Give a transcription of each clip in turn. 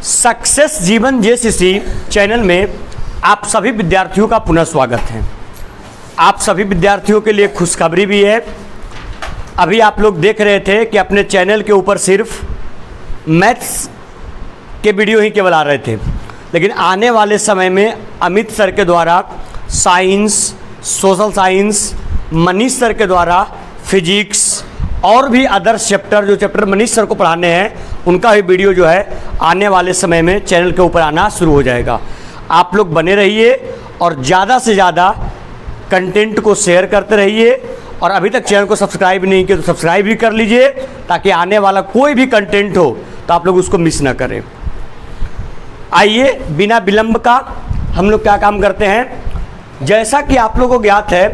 Success जीवन JCC channel में आप सभी विद्यार्थियों का पुनः स्वागत है। आप सभी विद्यार्थियों के लिए खुशखबरी भी है। अभी आप लोग देख रहे थे कि अपने चैनल के ऊपर सिर्फ मैथ्स के वीडियो ही केवल आ रहे थे, लेकिन आने वाले समय में अमित सर के द्वारा science, social science, Manish sir के द्वारा फिजिक्स और भी अदर्स चैप्टर, जो चैप्टर मनीष सर को पढ़ाने हैं, उनका भी वीडियो जो है आने वाले समय में चैनल के ऊपर आना शुरू हो जाएगा। आप लोग बने रहिए और ज़्यादा से ज़्यादा कंटेंट को शेयर करते रहिए, और अभी तक चैनल को सब्सक्राइब नहीं किया तो सब्सक्राइब भी कर लीजिए, ताकि आने वाला कोई भी कंटेंट हो तो आप लोग उसको मिस ना करें। आइए बिना विलंब का हम लोग क्या काम करते हैं। जैसा कि आप लोगों को ज्ञात है,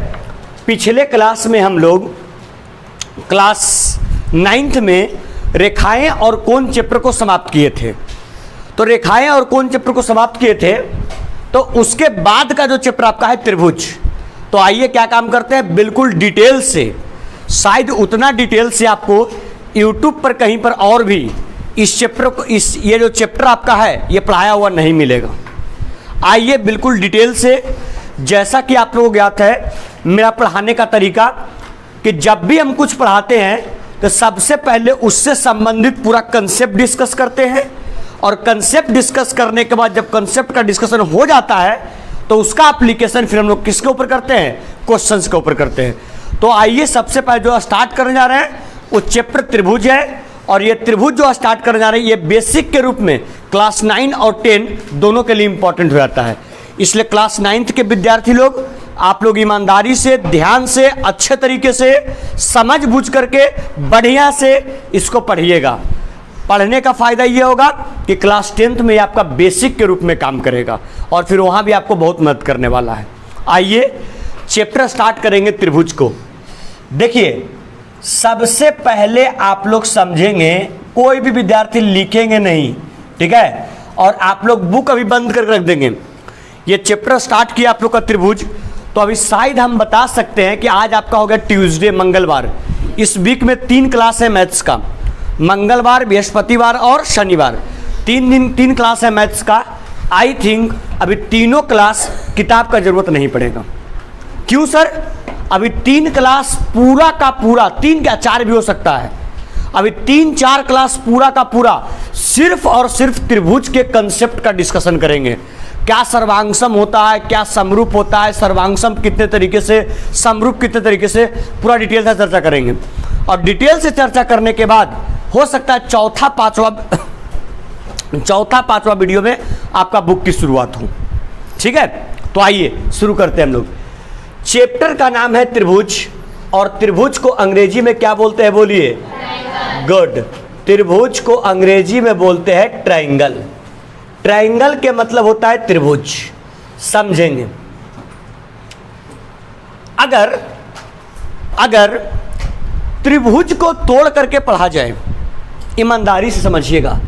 पिछले क्लास में हम लोग क्लास 9th में रेखाएं और कोण चैप्टर को समाप्त किए थे। तो रेखाएं और कोण चैप्टर को समाप्त किए थे, तो उसके बाद का जो चैप्टर आपका है त्रिभुज। तो आइए क्या काम करते हैं, बिल्कुल डिटेल से, शायद उतना डिटेल से आपको YouTube पर कहीं पर और भी इस चैप्टर को, ये जो चैप्टर आपका है ये पढ़ाया हुआ नहीं मिलेगा। आइए बिल्कुल डिटेल से, जैसा कि आप लोगों को ज्ञात है मेरा पढ़ाने का तरीका, कि जब भी हम कुछ पढ़ाते हैं तो सबसे पहले उससे संबंधित पूरा कंसेप्ट डिस्कस करते हैं, और कंसेप्ट डिस्कस करने के बाद जब कंसेप्ट का डिस्कशन हो जाता है तो उसका एप्लीकेशन फिर हम लोग किसके ऊपर करते हैं, क्वेश्चंस के ऊपर करते हैं। तो आइए सबसे पहले जो स्टार्ट करने जा रहे हैं वो चैप्टर त्रिभुज है, और ये त्रिभुज जो स्टार्ट करने जा रहे हैं ये बेसिक के रूप में क्लास 9 और 10 दोनों के लिए इंपॉर्टेंट हो जाता है। इसलिए क्लास 9th के विद्यार्थी लोग, आप लोग ईमानदारी से, ध्यान से, अच्छे तरीके से, समझ बूझ करके बढ़िया से इसको पढ़िएगा। पढ़ने का फ़ायदा ये होगा कि क्लास 10th में आपका बेसिक के रूप में काम करेगा, और फिर वहाँ भी आपको बहुत मदद करने वाला है। आइए चैप्टर स्टार्ट करेंगे त्रिभुज को। देखिए, सबसे पहले आप लोग समझेंगे, कोई भी विद्यार्थी लिखेंगे नहीं, ठीक है, और आप लोग बुक अभी बंद करके रख देंगे। ये चैप्टर स्टार्ट किया आप लोग का त्रिभुज, तो अभी शायद हम बता सकते हैं कि आज आपका हो गया ट्यूसडे, मंगलवार। इस वीक में 3 क्लास है मैथ्स का, मंगलवार, बृहस्पतिवार और शनिवार। 3 दिन 3 क्लास है मैथ्स का। आई थिंक अभी तीनों क्लास किताब का जरूरत नहीं पड़ेगा। क्यों सर? अभी 3 क्लास पूरा का पूरा, 3 क्या 4 भी हो सकता है, अभी 3-4 क्लास पूरा का पूरा सिर्फ और सिर्फ त्रिभुज के कंसेप्ट का डिस्कशन करेंगे। क्या सर्वांगसम होता है, क्या समरूप होता है, सर्वांगसम कितने तरीके से, समरूप कितने तरीके से, पूरा डिटेल से चर्चा करेंगे। और डिटेल से चर्चा करने के बाद हो सकता है चौथा पांचवा वीडियो में आपका बुक की शुरुआत हो। ठीक है, तो आइए शुरू करते हैं हम लोग। चैप्टर का नाम है त्रिभुज, और त्रिभुज को अंग्रेजी में क्या बोलते हैं, बोलिए? गुड। त्रिभुज को अंग्रेजी में बोलते हैं ट्रायंगल। ट्रायंगल के मतलब होता है त्रिभुज, समझेंगे। अगर त्रिभुज को तोड़ करके पढ़ा जाए, ईमानदारी से समझिएगा,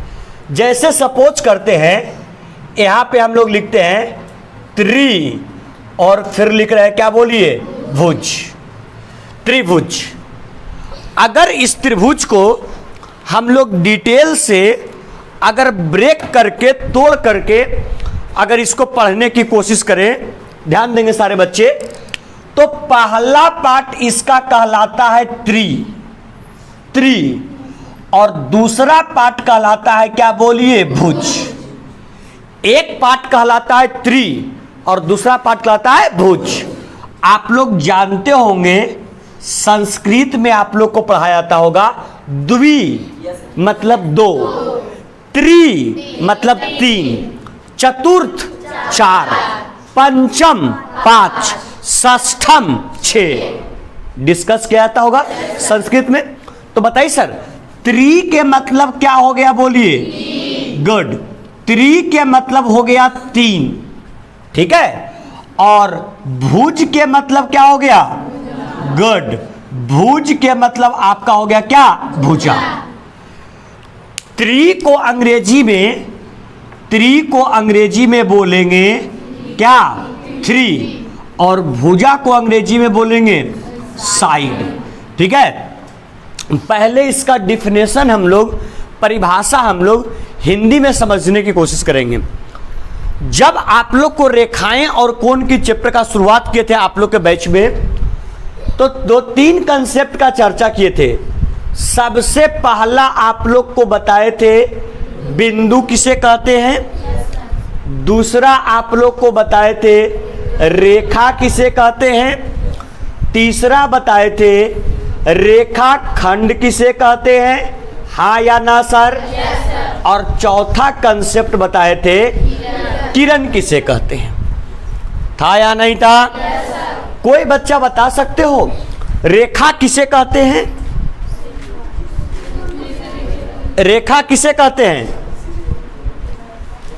जैसे सपोज करते हैं यहां पे हम लोग लिखते हैं त्रि, और फिर लिख रहे हैं क्या, बोलिए? भुज, त्रिभुज। अगर इस त्रिभुज को हम लोग डिटेल से अगर ब्रेक करके, तोड़ करके अगर इसको पढ़ने की कोशिश करें, ध्यान देंगे सारे बच्चे, तो पहला पार्ट इसका कहलाता है त्रि, और दूसरा पार्ट कहलाता है क्या, बोलिए? भुज। एक पार्ट कहलाता है त्रि और दूसरा पार्ट कहलाता है भुज। आप लोग जानते होंगे संस्कृत में आप लोग को पढ़ाया जाता होगा, द्वि मतलब 2, त्रि मतलब 3, चतुर्थ 4, पंचम 5, षष्ठम 6। डिस्कस किया जाता होगा संस्कृत में। तो बताइए सर, त्रि के मतलब क्या हो गया, बोलिए? गुड। त्रि के मतलब हो गया 3, ठीक है, और भुज के मतलब क्या हो गया? गुड। भुज के मतलब आपका हो गया क्या, भुजा। त्रि को अंग्रेजी में बोलेंगे क्या, 3, और भुजा को अंग्रेजी में बोलेंगे साइड। ठीक है, पहले इसका डिफिनेशन हम लोग, परिभाषा हम लोग हिंदी में समझने की कोशिश करेंगे। जब आप लोग को रेखाएं और कोण की चैप्टर का शुरुआत किए थे आप लोग के बैच में, तो 2-3 कंसेप्ट का चर्चा किए थे। सबसे पहला आप लोग को बताए थे बिंदु किसे कहते हैं, दूसरा आप लोग को बताए थे रेखा किसे कहते हैं, तीसरा बताए थे रेखा खंड किसे कहते हैं, हाँ या ना सर, और चौथा कंसेप्ट बताए थे किरण किसे कहते हैं। था या नहीं था? कोई बच्चा बता सकते हो रेखा किसे कहते हैं? रेखा किसे कहते हैं?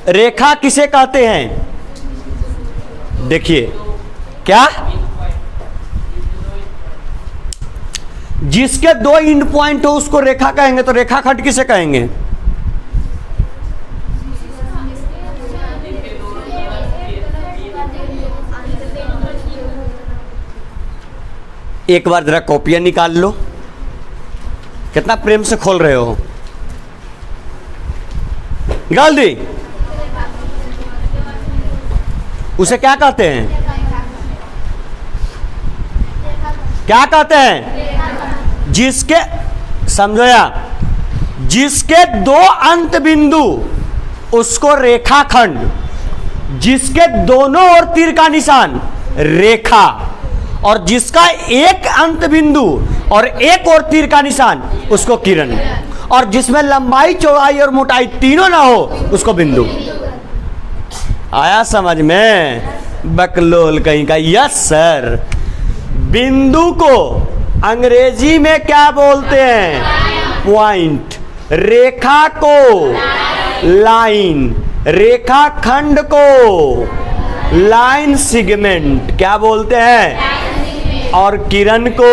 रेखा किसे कहते हैं? देखिए क्या, जिसके 2 एंड पॉइंट हो उसको रेखा कहेंगे। तो रेखाखंड किसे कहेंगे? एक बार जरा कॉपियां निकाल लो, कितना प्रेम से खोल रहे हो, निकाल दी। उसे क्या कहते हैं? क्या कहते हैं? जिसके, समझो या, जिसके 2 अंत बिंदु उसको रेखाखंड, जिसके दोनों ओर तीर का निशान रेखा, और जिसका एक अंत बिंदु और एक और तीर का निशान उसको किरण, और जिसमें लंबाई चौड़ाई और मोटाई तीनों ना हो उसको बिंदु। आया समझ में? बकलोल कहीं का। Yes sir. बिंदु को अंग्रेजी में क्या बोलते हैं? पॉइंट। रेखा को लाइन, रेखा खंड को लाइन सेगमेंट क्या बोलते हैं, और किरण को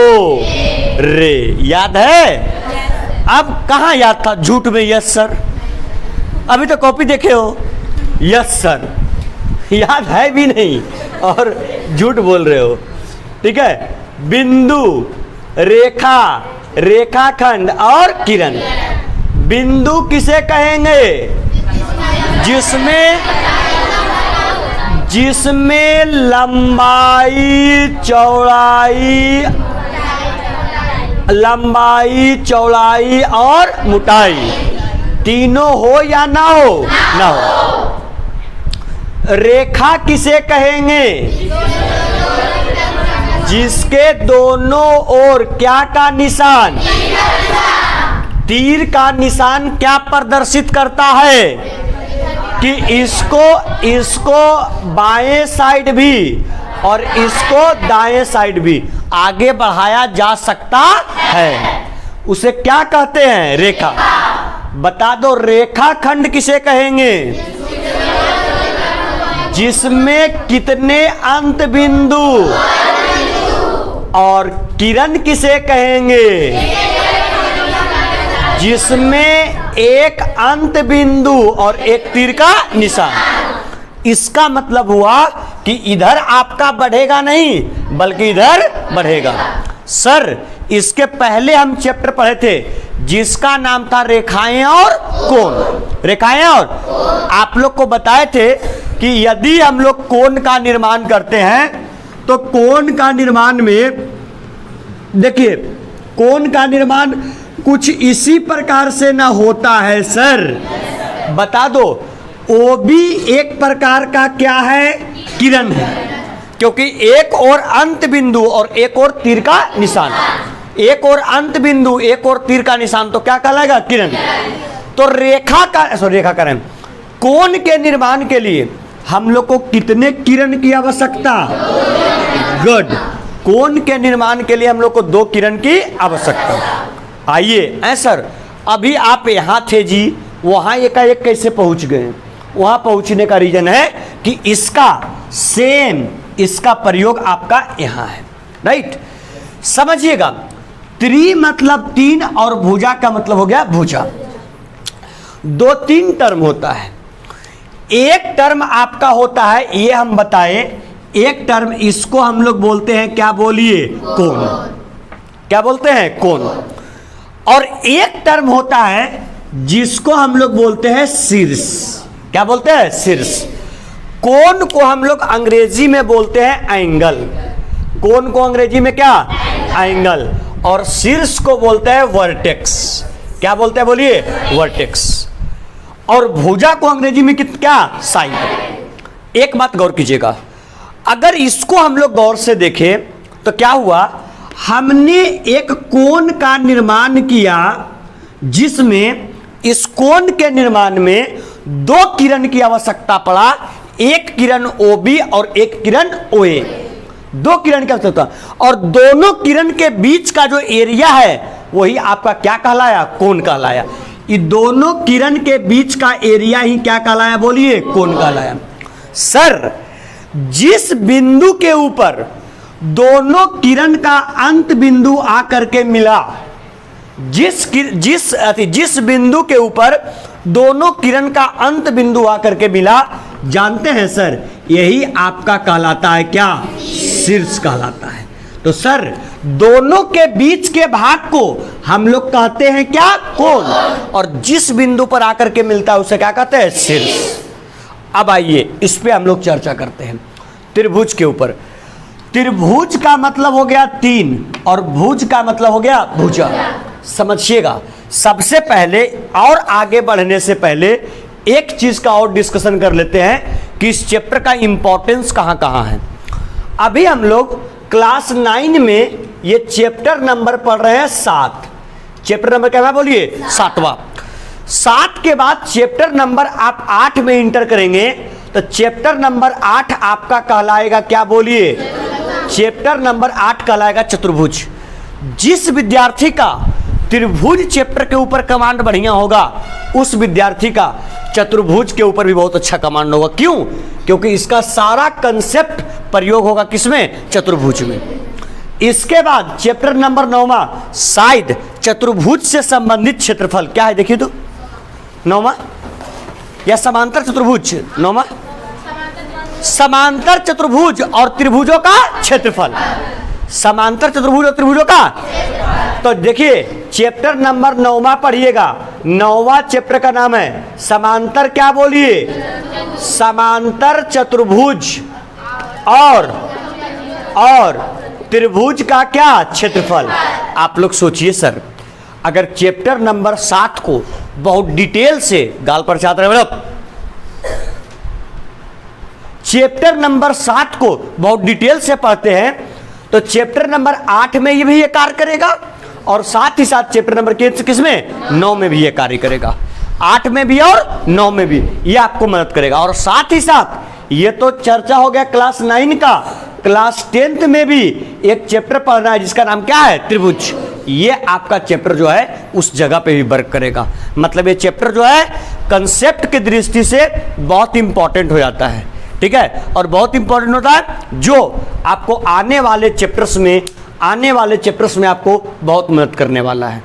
रे। याद है? अब कहाँ याद था? झूठ में यस सर। अभी तो कॉपी देखे हो, यस सर याद है भी नहीं और झूठ बोल रहे हो। ठीक है, बिंदु, रेखा, रेखाखंड और किरण। बिंदु किसे कहेंगे? जिसमें लंबाई चौड़ाई और मोटाई तीनों हो या ना हो? ना हो। रेखा किसे कहेंगे? जिसके दोनों ओर क्या का निशान? तीर का निशान क्या प्रदर्शित करता है कि इसको बाएं साइड भी और इसको दाएं साइड भी आगे बढ़ाया जा सकता है। उसे क्या कहते हैं? रेखा। बता दो रेखाखंड किसे कहेंगे? जिसमें कितने अंत बिंदु, और किरण किसे कहेंगे? जिसमें एक अंत बिंदु और एक तीर का निशान। इसका मतलब हुआ कि इधर आपका बढ़ेगा नहीं बल्कि इधर बढ़ेगा। सर इसके पहले हम चैप्टर पढ़े थे जिसका नाम था रेखाएं और कोण। रेखाएं और आप लोग को बताए थे कि यदि हम लोग कोण का निर्माण करते हैं तो कोण का निर्माण में देखिए, कोण का निर्माण कुछ इसी प्रकार से ना होता है सर। बता दो, वो भी एक प्रकार का क्या है? किरण है, क्योंकि एक और अंत बिंदु और एक और तीर का निशान। एक और अंत बिंदु एक और तीर का निशान तो क्या कहलाएगा? किरण। तो रेखा करें कोण के निर्माण के लिए हम लोग को कितने किरण की आवश्यकता? गुड। कोण के निर्माण के लिए हम लोग को 2 किरण की आवश्यकता। आइए सर, अभी आप यहाँ थे जी, वहाँ एकाएक कैसे पहुँच गए? वहाँ पहुँचने का रीजन है कि इसका प्रयोग आपका यहाँ है। राइट, समझिएगा। त्रि मतलब 3 और भुजा का मतलब हो गया भुजा। 2-3 टर्म होता है। एक टर्म आपका होता है, ये हम बताए, एक टर्म इसको हम लोग बोलते हैं क्या? बोलिए, कोण। क्या बोलते हैं? कोण। और एक टर्म होता है जिसको हम लोग बोलते हैं शीर्ष। क्या बोलते हैं? शीर्ष। कोण को हम लोग अंग्रेजी में बोलते हैं एंगल। कोण को अंग्रेजी में क्या? एंगल। और शीर्ष को बोलते हैं वर्टेक्स। क्या बोलते हैं? बोलिए, वर्टेक्स। और भुजा को अंग्रेजी में क्या? साइड। एक बात गौर कीजिएगा, अगर इसको हम लोग गौर से देखें तो क्या हुआ, हमने एक कोण का निर्माण किया जिसमें इस कोण के निर्माण में दो किरण की आवश्यकता पड़ा, एक किरण OB और एक किरण OA। दो किरण की आवश्यकता, और दोनों किरण के बीच का जो एरिया है वही आपका क्या कहलाया? कोण कहलाया। ये दोनों किरण के बीच का एरिया ही क्या कहलाया? बोलिए, कोण कहलाया। सर, जिस बिंदु के ऊपर दोनों किरण का अंत बिंदु आकर के मिला, जिस बिंदु के ऊपर दोनों किरण का अंत बिंदु आकर के मिला, जानते हैं सर, यही आपका कहलाता है क्या? शीर्ष कहलाता है। तो सर, दोनों के बीच के भाग को हम लोग कहते हैं क्या? कोण। और जिस बिंदु पर आकर के मिलता है उसे क्या कहते हैं? शीर्ष। अब आइए इस पे हम लोग चर्चा करते हैं त्रिभुज के ऊपर। त्रिभुज का मतलब हो गया तीन, और भुज का मतलब हो गया भुजा। समझिएगा, सबसे पहले और आगे बढ़ने से पहले एक चीज का और डिस्कशन कर लेते हैं कि इस चैप्टर का इंपॉर्टेंस कहां कहां है। अभी हम लोग क्लास 9 में ये चैप्टर नंबर पढ़ रहे हैं 7। चैप्टर नंबर क्या है? बोलिए, 7वां। 7 के बाद चैप्टर नंबर आप 8 में इंटर करेंगे तो चैप्टर नंबर 8 आपका कहलाएगा क्या? बोलिए, चैप्टर नंबर 8 कहलाएगा चतुर्भुज। जिस विद्यार्थी का त्रिभुज चैप्टर के ऊपर कमांड बढ़िया होगा, उस विद्यार्थी का चतुर्भुज के ऊपर भी बहुत अच्छा कमांड होगा। क्यों? क्योंकि इसका सारा कंसेप्ट प्रयोग होगा किसमें? चतुर्भुज में। इसके बाद चैप्टर नंबर 9वां, साइड, चतुर्भुज से संबंधित क्षेत्रफल। क्या है देखिए तो, 9वां या समांतर चतुर्भुज? 9वां, समांतर चतुर्भुज और त्रिभुजों का क्षेत्रफल। समांतर चतुर्भुज और त्रिभुजों का, तो देखिए चैप्टर नंबर 9वां पढ़िएगा। 9वां चैप्टर का नाम है समांतर, क्या? बोलिए, समांतर चतुर्भुज और त्रिभुज का क्या? क्षेत्रफल। आप लोग सोचिए सर, अगर चैप्टर नंबर 7 को बहुत डिटेल से, गाल पर छात्र है मतलब, चैप्टर नंबर 7 को बहुत डिटेल से पढ़ते हैं तो चैप्टर नंबर 8 में ये भी ये कार्य करेगा, और साथ ही साथ चैप्टर नंबर किसमें? 9 में भी ये कार्य करेगा। 8 में भी और 9 में भी ये आपको मदद करेगा। और साथ ही साथ ये तो चर्चा हो गया क्लास 9 का, क्लास 10th में भी एक चैप्टर पढ़ना है जिसका नाम क्या है? त्रिभुज। ये आपका चैप्टर जो है उस जगह पे भी वर्क करेगा। मतलब ये चैप्टर जो है कंसेप्ट की दृष्टि से बहुत इंपॉर्टेंट हो जाता है, ठीक है, और बहुत इंपॉर्टेंट होता है जो आपको आने वाले चैप्टर्स में आपको बहुत मदद करने वाला है।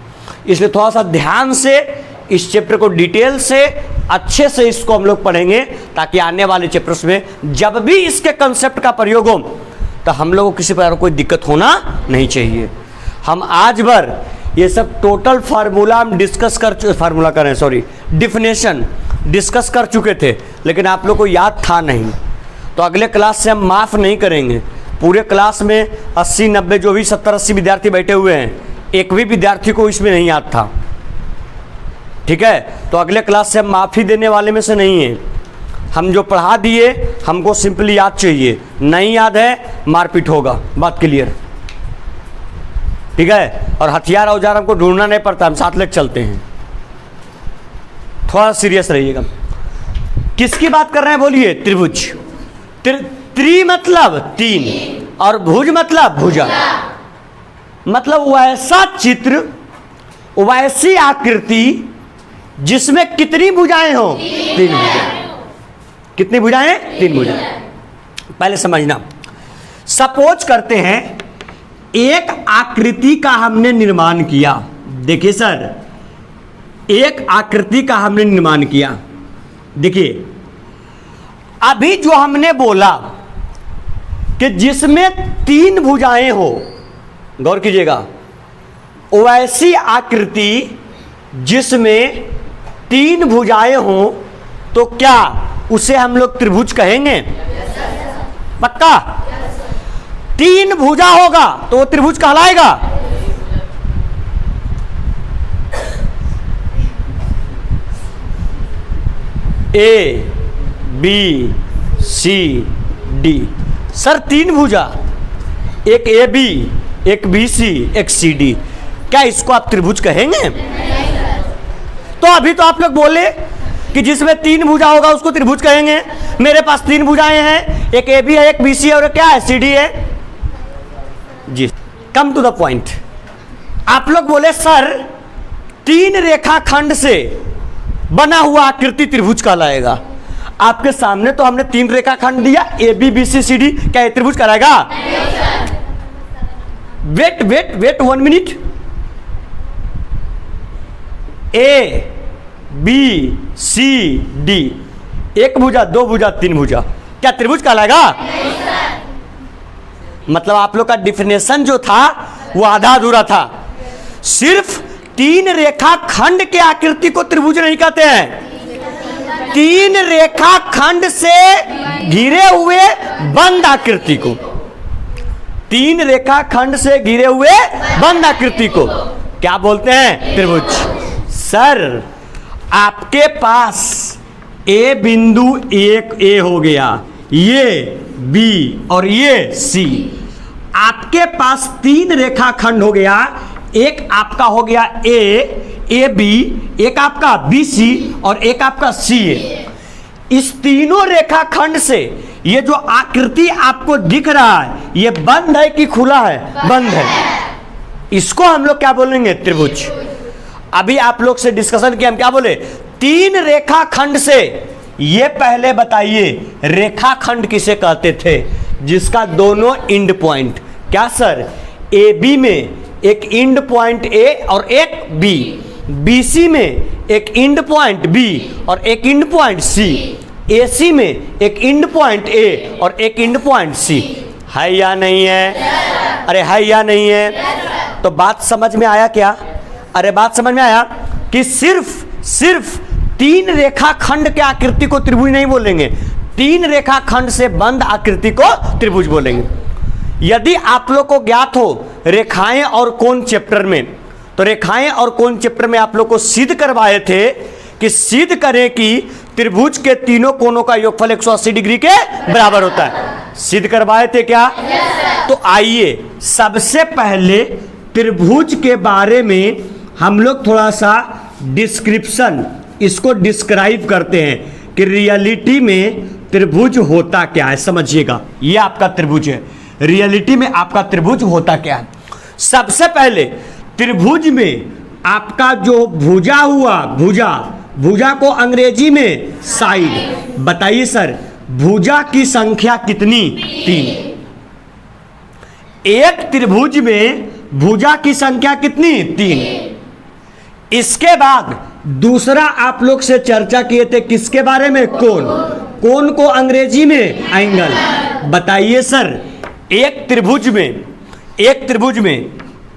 इसलिए थोड़ा सा ध्यान से इस चैप्टर को डिटेल से अच्छे से इसको हम लोग पढ़ेंगे, ताकि आने वाले चैप्टर्स में जब भी इसके कंसेप्ट का प्रयोग हो तो हम लोगों को किसी प्रकार कोई दिक्कत होना नहीं चाहिए। हम आज भर ये सब टोटल फार्मूला हम डिफिनेशन डिस्कस कर चुके थे, लेकिन आप लोग को याद था नहीं, तो अगले क्लास से हम माफ़ नहीं करेंगे। पूरे क्लास में 80-90 जो भी 70-80 विद्यार्थी बैठे हुए हैं, एक भी विद्यार्थी को इसमें नहीं याद था, ठीक है, तो अगले क्लास से हम माफ़ी देने वाले में से नहीं है। हम जो पढ़ा दिए हमको सिंपली याद चाहिए, नहीं याद है मारपीट होगा। बात क्लियर, ठीक है, और हथियार औजार हमको ढूंढना नहीं पड़ता, हम साथ लेकर चलते हैं। थोड़ा सीरियस रहिएगा। किसकी बात कर रहे हैं? बोलिए, त्रिभुज। त्रि मतलब तीन, और भुज मतलब भुजा। मतलब वैसा चित्र, वैसी आकृति जिसमें कितनी भुजाएं हो? 3 भुजाएं। कितनी भुजाएं? 3 भुजाएं। पहले समझना, सपोज करते हैं एक आकृति का हमने निर्माण किया। देखिए सर, एक आकृति का हमने निर्माण किया। देखिए अभी जो हमने बोला कि जिसमें 3 भुजाएं हो, गौर कीजिएगा, वैसी आकृति जिसमें तीन भुजाएं हों तो क्या उसे हम लोग त्रिभुज कहेंगे? पक्का? तीन भुजा होगा तो वो त्रिभुज कहलाएगा। A B C D, sir तीन भुजा, एक ए बी, एक बी सी, एक सी डी, क्या इसको आप त्रिभुज कहेंगे? तो अभी तो आप लोग बोले कि जिसमें तीन भुजा होगा उसको त्रिभुज कहेंगे। मेरे पास तीन भुजाएं हैं, एक ए बी है, एक बी सी है और क्या है? सी डी है। जी, कम टू द पॉइंट। आप लोग बोले सर तीन रेखाखंड से बना हुआ आकृति त्रिभुज कहलाएगा। आपके सामने तो हमने तीन रेखाखंड दिया, A B B C C D, क्या ये त्रिभुज कहलाएगा? Wait wait wait 1 minute. A B C D, एक भुजा, दो भुजा, तीन भुजा, क्या त्रिभुज कहलाएगा? मतलब आप लोग का डिफिनेशन जो था वो आधा अधूरा था। सिर्फ तीन रेखा खंड के आकृति को त्रिभुज नहीं कहते हैं, तीन रेखा खंड से घिरे हुए बंद आकृति को, तीन रेखा खंड से घिरे हुए बंद आकृति को क्या बोलते हैं? त्रिभुज। सर आपके पास ए बिंदु एक ए हो गया, ये बी और ये सी, आपके पास तीन रेखाखंड हो गया, एक आपका हो गया ए बी, एक आपका बी सी और एक आपका सी ए। इस तीनों रेखाखंड से ये जो आकृति आपको दिख रहा है ये बंद है कि खुला है? बंद है। इसको हम लोग क्या बोलेंगे? त्रिभुज। अभी आप लोग से डिस्कशन किया, हम क्या बोले? तीन रेखाखंड से, ये पहले बताइए रेखाखंड किसे कहते थे? जिसका दोनों इंड पॉइंट, क्या सर? ए बी में एक इंड पॉइंट ए और एक बी, बी सी में एक इंड पॉइंट बी और एक इंड पॉइंट सी, ए सी में एक इंड पॉइंट ए और एक इंड पॉइंट सी। है या नहीं है? अरे है या नहीं है? तो बात समझ में आया क्या? अरे बात समझ में आया कि सिर्फ तीन रेखाखंड के आकृति को त्रिभुज नहीं बोलेंगे, तीन रेखाखंड से बंद आकृति को त्रिभुज बोलेंगे। यदि आप लोग को ज्ञात हो रेखाएं और कोण चैप्टर में, तो रेखाएं और कोण चैप्टर में आप लोग को सिद्ध करवाए थे कि सिद्ध करें कि त्रिभुज के तीनों कोणों का योगफल 180 डिग्री के बराबर होता है। सिद्ध करवाए थे क्या? तो आइए सबसे पहले त्रिभुज के बारे में हम लोग थोड़ा सा डिस्क्रिप्शन, इसको डिस्क्राइब करते हैं कि रियलिटी में त्रिभुज होता क्या है। समझिएगा, ये आपका त्रिभुज है, रियलिटी में आपका त्रिभुज होता क्या है। सबसे पहले त्रिभुज में आपका जो भुजा हुआ, भुजा को अंग्रेजी में साइड। बताइए सर भुजा की संख्या कितनी? 3। एक त्रिभुज में भुजा की संख्या कितनी? 3। इसके बाद दूसरा आप लोग से चर्चा किए थे किसके बारे में? कोण को अंग्रेजी में एंगल। बताइए सर एक त्रिभुज में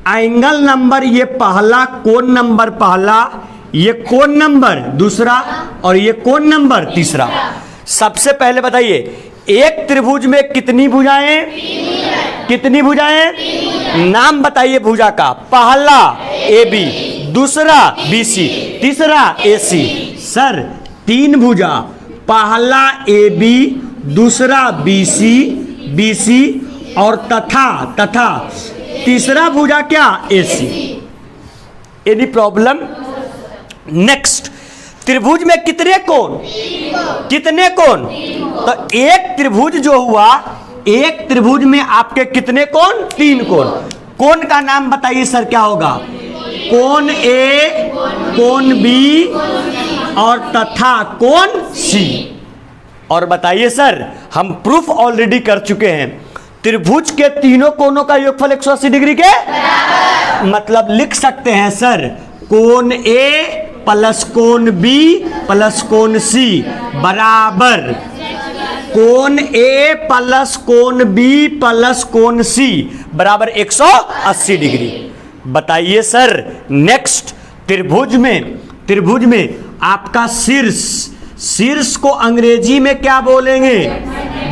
एंगल नंबर, ये पहला कोण नंबर पहला, ये कोण नंबर दूसरा और ये कोण नंबर तीसरा। सबसे पहले बताइए एक त्रिभुज में कितनी भुजाएं? कितनी भुजाएं? नाम बताइए भुजा का। पहला ए बी, दूसरा बी सी, तीसरा ए सी। सर 3 भुजा, पहला ए बी, दूसरा बी सी और तथा तीसरा भुजा क्या? A C. Any problem? Next, त्रिभुज में कितने कोण? कितने कोण? तो एक त्रिभुज जो हुआ, एक त्रिभुज में आपके कितने कोण? 3 कोण। कोण का नाम बताइए सर क्या होगा? कोण ए, कोण बी और तथा कोण सी। और बताइए सर हम प्रूफ ऑलरेडी कर चुके हैं, त्रिभुज के तीनों कोणों का योगफल 180 डिग्री के, मतलब लिख सकते हैं सर कोण ए प्लस कोण बी प्लस कोण सी बराबर कोण ए प्लस कोण बी प्लस कोण सी बराबर 180 डिग्री। बताइए सर नेक्स्ट, त्रिभुज में आपका शीर्ष, शीर्ष को अंग्रेजी में क्या बोलेंगे?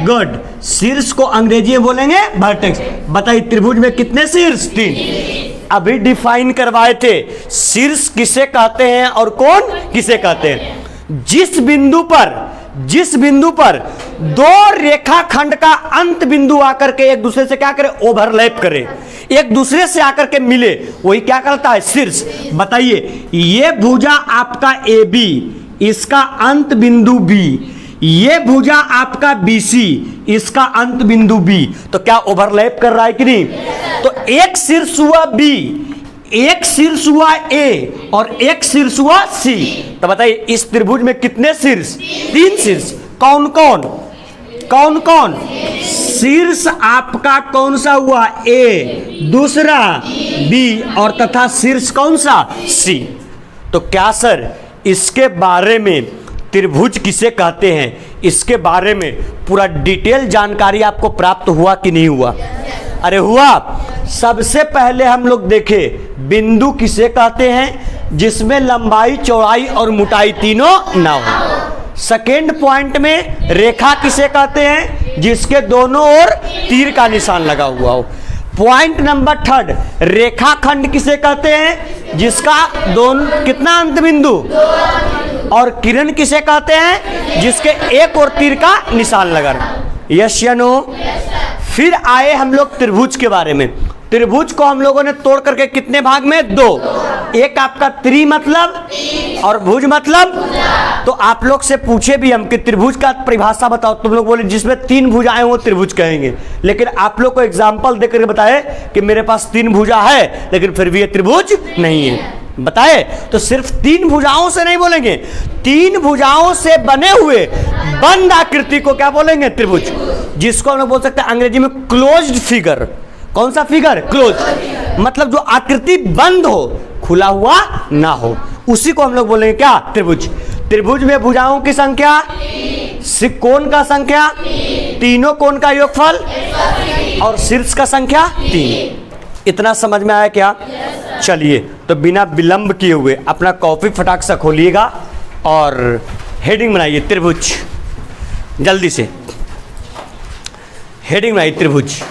गुड। शीर्ष को अंग्रेजी में बोलेंगे वर्टेक्स। बताइए त्रिभुज में कितने शीर्ष? 3। अभी डिफाइन करवाए थे शीर्ष किसे कहते हैं और कौन किसे कहते हैं। जिस बिंदु पर दो रेखाखंड का अंत बिंदु आकर के एक दूसरे से क्या करे? ओवरलैप करे, एक दूसरे से आकर के मिले, वही क्या कहता है? शीर्ष। बताइए ये भुजा आपका AB, इसका अंत बिंदु B, ये भुजा आपका BC, इसका अंत बिंदु B, तो क्या ओवरलैप कर रहा है कि नहीं? तो एक शीर्ष हुआ B, एक शीर्ष हुआ A और एक शीर्ष हुआ C। तो बताइए इस त्रिभुज में कितने शीर्ष? 3 शीर्ष। कौन कौन? शीर्ष आपका कौन सा हुआ? A, दूसरा B और तथा शीर्ष कौन सा? C। तो क्या सर इसके बारे में त्रिभुज किसे कहते हैं, इसके बारे में पूरा डिटेल जानकारी आपको प्राप्त हुआ कि नहीं हुआ? अरे हुआ। सबसे पहले हम लोग देखें बिंदु किसे कहते हैं? जिसमें लंबाई, चौड़ाई और मोटाई तीनों ना हो। सेकेंड पॉइंट में रेखा किसे कहते हैं? जिसके दोनों ओर तीर का निशान लगा हुआ हो। पॉइंट नंबर 3 रेखाखंड किसे कहते हैं? जिसका दोनों कितना अंत बिंदु? और किरण किसे कहते हैं? जिसके एक और तीर का निशान लगा। यस या नो? फिर आए हम लोग त्रिभुज के बारे में। त्रिभुज को हम लोगों ने तोड़ करके कितने भाग में? 2। एक आपका त्रि मतलब और भुज मतलब। तो आप लोग से पूछे भी हम कि त्रिभुज का परिभाषा बताओ, तुम लोग बोले जिसमें 3 भुजाएं हो त्रिभुज कहेंगे। लेकिन आप लोग को एग्जाम्पल देकर बताए कि मेरे पास 3 भुजा है लेकिन फिर भी ये त्रिभुज नहीं है। बताए तो सिर्फ 3 भुजाओं से नहीं बोलेंगे, 3 भुजाओं से बने हुए बंद आकृति को क्या बोलेंगे? त्रिभुज। जिसको हम लोग बोल सकते हैं अंग्रेजी में क्लोज्ड फिगर। कौन सा फिगर? क्लोज। मतलब जो आकृति बंद हो, खुला हुआ ना हो, उसी को हम लोग बोलेंगे क्या? त्रिभुज। त्रिभुज में भुजाओं की संख्या, कोण का संख्या, तीनों कोण का योगफल और शीर्ष का संख्या 3। इतना समझ में आया क्या? चलिए तो बिना विलंब किए हुए अपना कॉपी फटाक से खोलिएगा और हेडिंग बनाइए त्रिभुज। जल्दी से हेडिंग बनाइए त्रिभुज।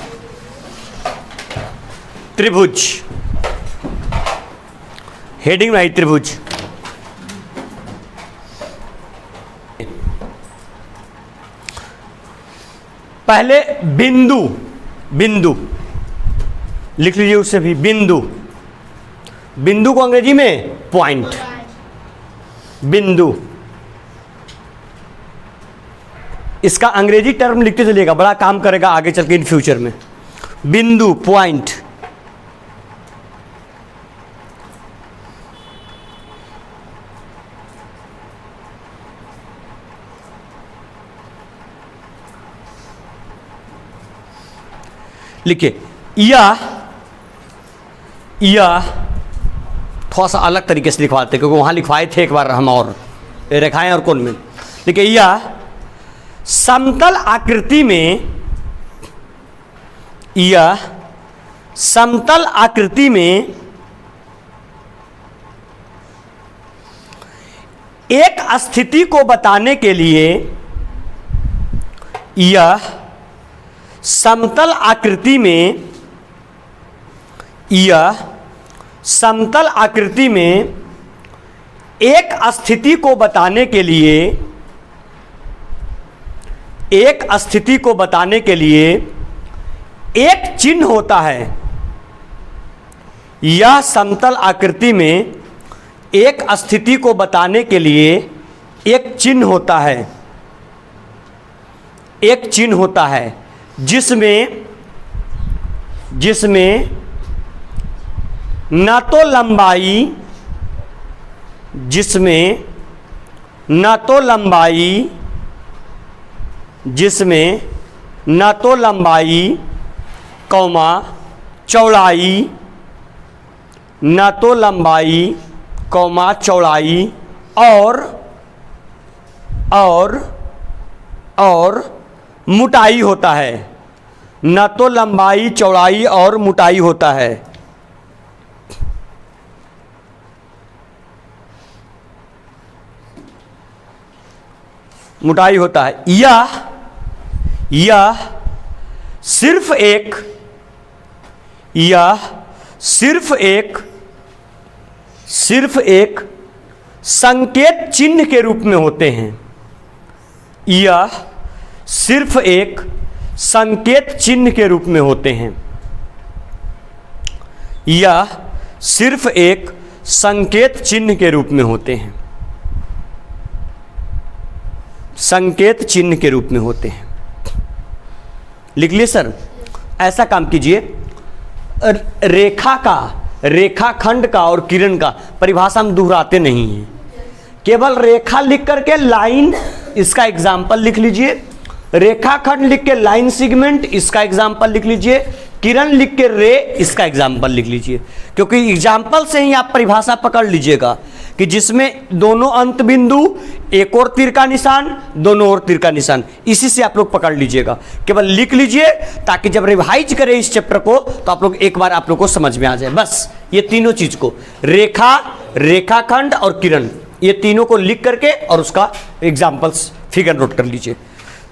त्रिभुज हेडिंग बनाइए त्रिभुज। पहले बिंदु, बिंदु लिख लीजिए, उससे भी बिंदु। बिंदु को अंग्रेजी में पॉइंट। बिंदु इसका अंग्रेजी टर्म लिखते चलिएगा, बड़ा काम करेगा आगे चल के इन फ्यूचर में। बिंदु पॉइंट। लिखिए यह थोड़ा सा अलग तरीके से लिखवाते क्योंकि वहाँ लिखवाए थे एक बार हम और रेखाएं और कोण में। देखिए यह समतल आकृति में, यह समतल आकृति में एक स्थिति को बताने के लिए, यह समतल आकृति में, यह समतल आकृति में एक स्थिति को बताने के लिए, एक स्थिति को बताने के लिए एक चिन्ह होता है। यह समतल आकृति में एक स्थिति को बताने के लिए एक चिन्ह होता है, एक चिन्ह होता है जिसमें न तो लंबाई, जिसमें न तो लंबाई, जिसमें न तो लंबाई कौमा चौड़ाई, न तो लंबाई कौमा चौड़ाई और मोटाई होता है। न तो लंबाई, चौड़ाई और मोटाई होता है। मोटाई होता है। यह सिर्फ एक संकेत चिन्ह के रूप में होते हैं। यह सिर्फ एक संकेत चिन्ह के रूप में होते हैं। यह सिर्फ एक संकेत चिन्ह के रूप में होते हैं। संकेत चिन्ह के रूप में होते हैं। लिख लिए सर। ऐसा काम कीजिए, रेखाखंड का और किरण का परिभाषा हम दोहराते नहीं हैं, केवल रेखा लिख करके लाइन, इसका एग्जाम्पल लिख लीजिए। रेखाखंड लिख के लाइन सेगमेंट, इसका एग्जाम्पल लिख लीजिए। किरण लिख के रे, इसका एग्जाम्पल लिख लीजिए। क्योंकि एग्जाम्पल से ही आप परिभाषा पकड़ लीजिएगा कि जिसमें दोनों अंत बिंदु, एक और तीर का निशान, दोनों ओर तीर का निशान, इसी से आप लोग पकड़ लीजिएगा। केवल लिख लीजिए ताकि जब रिवाइज करें इस चैप्टर को तो आप लोग एक बार आप लोग को समझ में आ जाए। बस ये तीनों चीज को, रेखा, रेखाखंड और किरण, ये तीनों को लिख करके और उसका एग्जाम्पल्स फिगर नोट कर लीजिए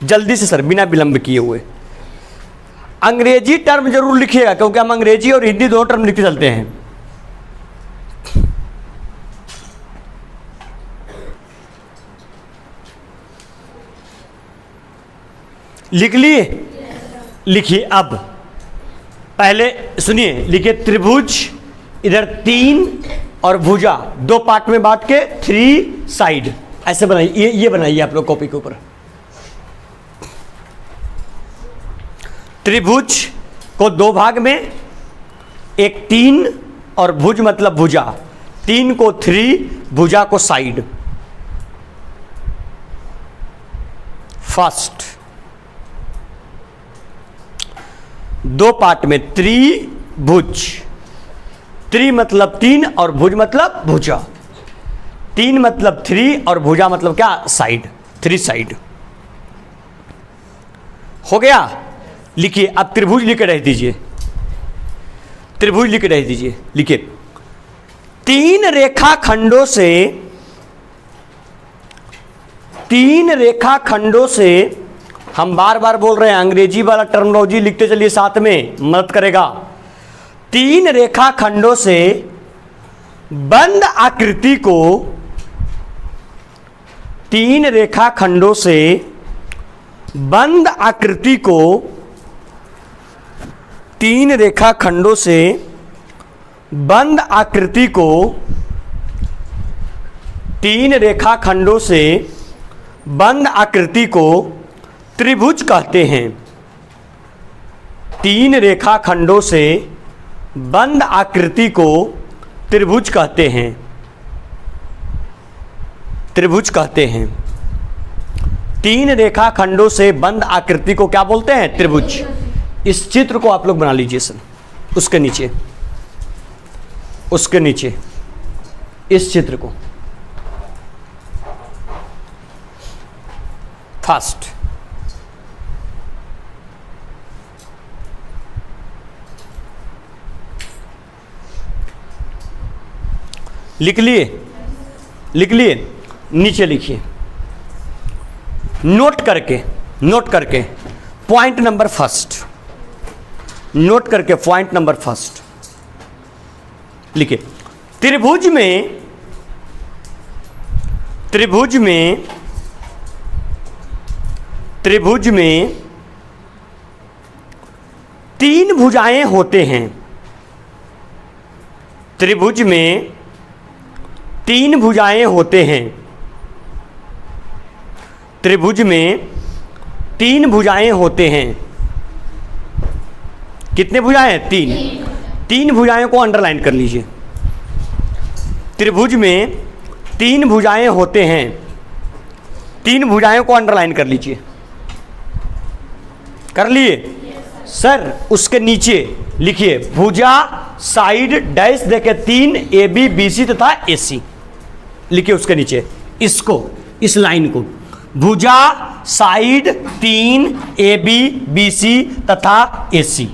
जल्दी से सर, बिना विलंब किए हुए। अंग्रेजी टर्म जरूर लिखिएगा क्योंकि हम अंग्रेजी और हिंदी दोनों टर्म लिखते चलते हैं। लिख लिए? लिखिए। अब पहले सुनिए, लिखिए त्रिभुज, इधर 3 और भुजा 2 पार्ट में बांट के 3 साइड, ऐसे बनाइए। ये बनाइए आप लोग कॉपी के ऊपर। त्रिभुज को 2 भाग में, एक 3 और भुज मतलब भुजा, 3 को 3, भुजा को साइड। फर्स्ट 2 पार्ट में त्रिभुज, त्रि मतलब 3 और भुज मतलब भुजा, 3 मतलब 3 और भुजा मतलब क्या, साइड, 3 साइड। हो गया? लिखिए। अब त्रिभुज लिख के रह दीजिए, त्रिभुज लिख के रह दीजिए। लिखिए 3 रेखाखंडों से, हम बार बार बोल रहे हैं अंग्रेजी वाला टर्मिनोलॉजी लिखते चलिए, साथ में मदद करेगा। 3 रेखाखंडों से बंद आकृति को, 3 रेखाखंडों से बंद आकृति को, 3 रेखाखंडों से बंद आकृति को, 3 रेखाखंडों से बंद आकृति को त्रिभुज कहते हैं। 3 रेखाखंडों से बंद आकृति को त्रिभुज कहते हैं, त्रिभुज कहते हैं। 3 रेखाखंडों से बंद आकृति को क्या बोलते हैं, त्रिभुज। इस चित्र को आप लोग बना लीजिए सर, उसके नीचे, उसके नीचे इस चित्र को। फर्स्ट लिख लिए? लिख लिए? नीचे लिखिए, नोट करके पॉइंट नंबर फर्स्ट, नोट करके पॉइंट नंबर फर्स्ट लिखिए। त्रिभुज में 3 भुजाएं होते हैं। त्रिभुज में 3 भुजाएं होते हैं। त्रिभुज में 3 भुजाएं होते हैं। कितने भुजाएं? 3। 3 भुजाएं को अंडरलाइन कर लीजिए। त्रिभुज में 3 भुजाएं होते हैं। 3 भुजाएं को अंडरलाइन कर लीजिए। कर लिए सर? उसके नीचे लिखिए भुजा साइड डैश देके 3 AB BC तथा AC लिखिए। उसके नीचे इसको, इस लाइन को, भुजा साइड 3 AB BC तथा AC।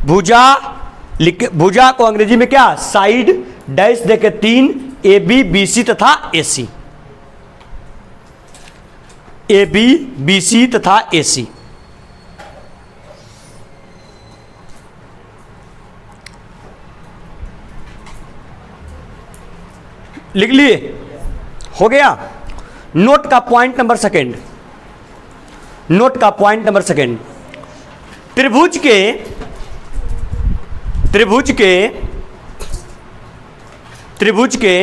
भुजा को अंग्रेजी में क्या, साइड डैश देके 3 AB BC तथा AC। A B, B C तथा ए सी। लिख लिए? हो गया? नोट का पॉइंट नंबर सेकंड, नोट का पॉइंट नंबर सेकंड, त्रिभुज के त्रिभुज के त्रिभुज के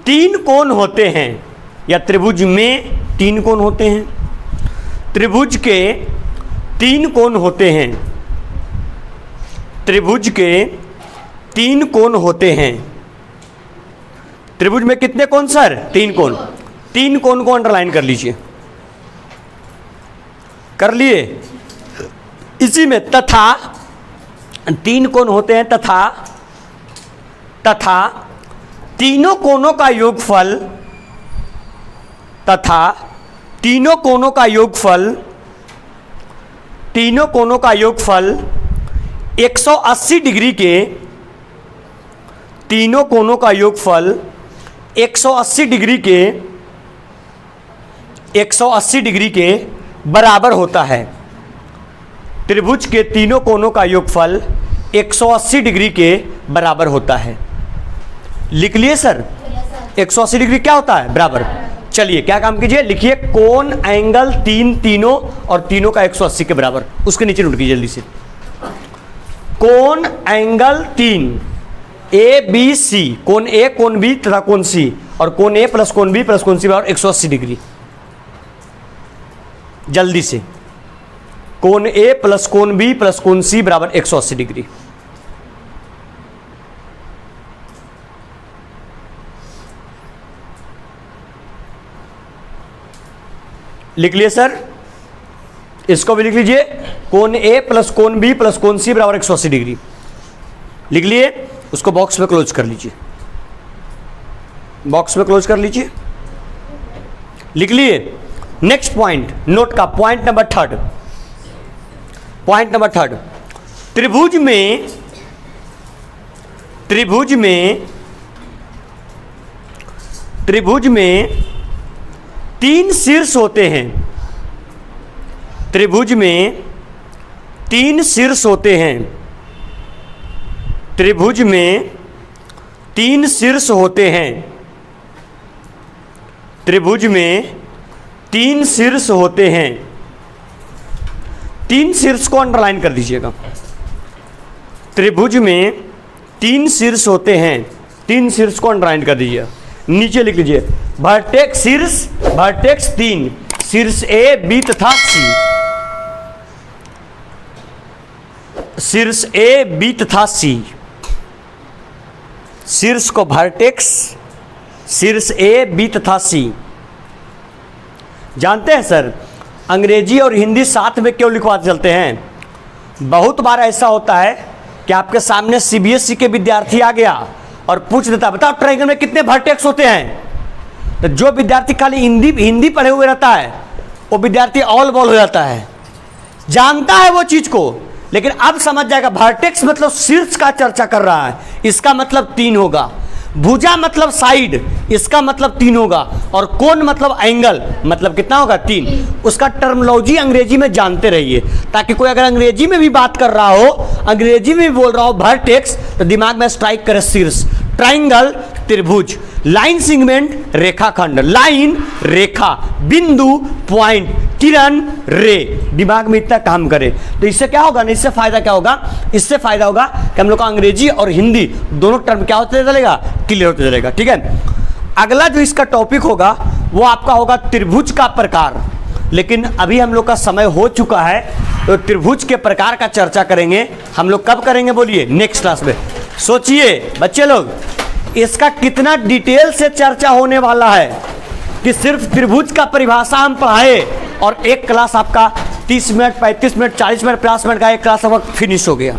3 कोण होते हैं, या त्रिभुज में 3 कोण होते हैं। त्रिभुज के 3 कोण होते हैं, त्रिभुज के 3 कोण होते हैं। त्रिभुज में कितने कोण सर? 3 कोण। 3 कोण को अंडरलाइन कर लीजिए। कर लिए? इसी में तथा 3 कोण होते हैं, तथा तीनों कोणों का योगफल, तथा तीनों कोणों का योगफल, तीनों कोणों का योगफल 180 डिग्री के, तीनों कोणों का योगफल 180 डिग्री के, 180 डिग्री के बराबर होता है। त्रिभुज के तीनों कोणों का योगफल 180 डिग्री के बराबर होता है। लिख लिए सर? 180 डिग्री क्या होता है? बराबर। चलिए क्या काम कीजिए, लिखिए कोण एंगल 3 तीनों, और तीनों का 180 के बराबर। उसके नीचे नोट कीजिए जल्दी से। कोण एंगल 3 ए बी सी, कोण ए, कोण बी तथा कोण सी, और कोण ए प्लस कोण बी प्लस कोण सी बराबर 180 डिग्री। जल्दी से, कोण ए प्लस कोण बी प्लस कोण सी बराबर 180 डिग्री। लिख लिए सर? इसको भी लिख लीजिए, कोण ए प्लस कोण बी प्लस कोण सी बराबर 180 डिग्री। लिख लिए? उसको बॉक्स में क्लोज कर लीजिए, बॉक्स में क्लोज कर लीजिए। लिख लिए? नेक्स्ट पॉइंट, नोट का पॉइंट नंबर 3, पॉइंट नंबर 3, त्रिभुज में त्रिभुज में त्रिभुज में 3 शीर्ष होते हैं। त्रिभुज में 3 शीर्ष होते हैं। त्रिभुज में 3 शीर्ष होते हैं। त्रिभुज में 3 शीर्ष होते हैं। 3 शीर्ष को अंडरलाइन कर दीजिएगा। त्रिभुज में 3 शीर्ष होते हैं, 3 शीर्ष को अंडरलाइन कर दीजिए। नीचे लिख लीजिए वर्टेक्स शीर्ष, वर्टेक्स 3, शीर्ष ए बी तथा सी, शीर्ष ए बी तथा सी। शीर्ष को वर्टेक्स, शीर्ष ए बी तथा सी। जानते हैं सर, अंग्रेजी और हिंदी साथ में क्यों लिखवाते चलते हैं? बहुत बार ऐसा होता है कि आपके सामने सीबीएसई के विद्यार्थी आ गया और पूछ देता, बताओ ट्रायंगल में कितने वर्टेक्स होते हैं? तो जो विद्यार्थी खाली हिंदी पढ़े हुए रहता है वो विद्यार्थी ऑल बॉल हो जाता है, जानता है वो चीज को, लेकिन अब समझ जाएगा वर्टेक्स मतलब शीर्ष का चर्चा कर रहा है, इसका मतलब 3 होगा। भुजा मतलब साइड, इसका मतलब 3 होगा। और कोण मतलब एंगल, मतलब कितना होगा? 3। उसका टर्मिनोलॉजी अंग्रेजी में जानते रहिए, ताकि कोई अगर अंग्रेजी में भी बात कर रहा हो, अंग्रेजी में भी बोल रहा हो वर्टेक्स, तो दिमाग में स्ट्राइक करे शीर्ष। ट्राइंगल त्रिभुज, लाइन सेगमेंट रेखाखंड, लाइन रेखा, बिंदु पॉइंट, किरण रे, दिमाग में इतना काम करे। तो इससे क्या होगा ना, इससे फायदा क्या होगा? इससे फायदा होगा कि हम लोग का अंग्रेजी और हिंदी दोनों टर्म क्या होते चलेगा? क्लियर होते चलेगा। ठीक है, अगला जो इसका टॉपिक होगा वो आपका होगा त्रिभुज का प्रकार। लेकिन अभी हम लोग का समय हो चुका है, तो त्रिभुज के प्रकार का चर्चा करेंगे हम लोग। कब करेंगे बोलिए? नेक्स्ट क्लास में। सोचिए बच्चे लोग, इसका कितना डिटेल से चर्चा होने वाला है कि सिर्फ त्रिभुज का परिभाषा हम पढ़ाए और एक क्लास आपका 30 मिनट, 35 मिनट, 40 मिनट, 50 मिनट का एक क्लास आपका फिनिश हो गया।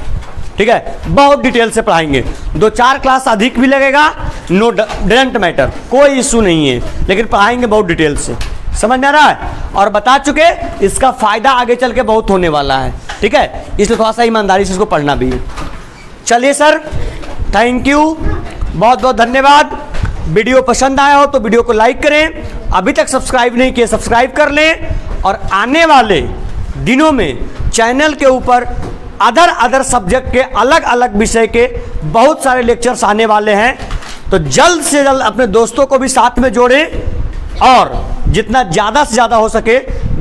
ठीक है, बहुत डिटेल से पढ़ाएंगे। 2-4 क्लास अधिक भी लगेगा, नो डजेंट मैटर, कोई इशू नहीं है, लेकिन पढ़ाएंगे बहुत डिटेल से। समझ में आ रहा है? और बता चुके इसका फायदा आगे चल के बहुत होने वाला है। ठीक है, इसलिए थोड़ा सा ईमानदारी से इसको पढ़ना भी है। चलिए सर, थैंक यू, बहुत बहुत धन्यवाद। वीडियो पसंद आया हो तो वीडियो को लाइक करें, अभी तक सब्सक्राइब नहीं किए सब्सक्राइब कर लें, और आने वाले दिनों में चैनल के ऊपर अदर सब्जेक्ट के अलग अलग विषय के बहुत सारे लेक्चर्स आने वाले हैं। तो जल्द से जल्द अपने दोस्तों को भी साथ में जोड़ें और जितना ज़्यादा से ज़्यादा हो सके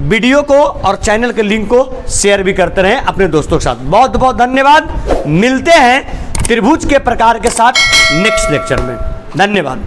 वीडियो को और चैनल के लिंक को शेयर भी करते रहें अपने दोस्तों के साथ। बहुत बहुत धन्यवाद। मिलते हैं त्रिभुज के प्रकार के साथ नेक्स्ट लेक्चर में। धन्यवाद।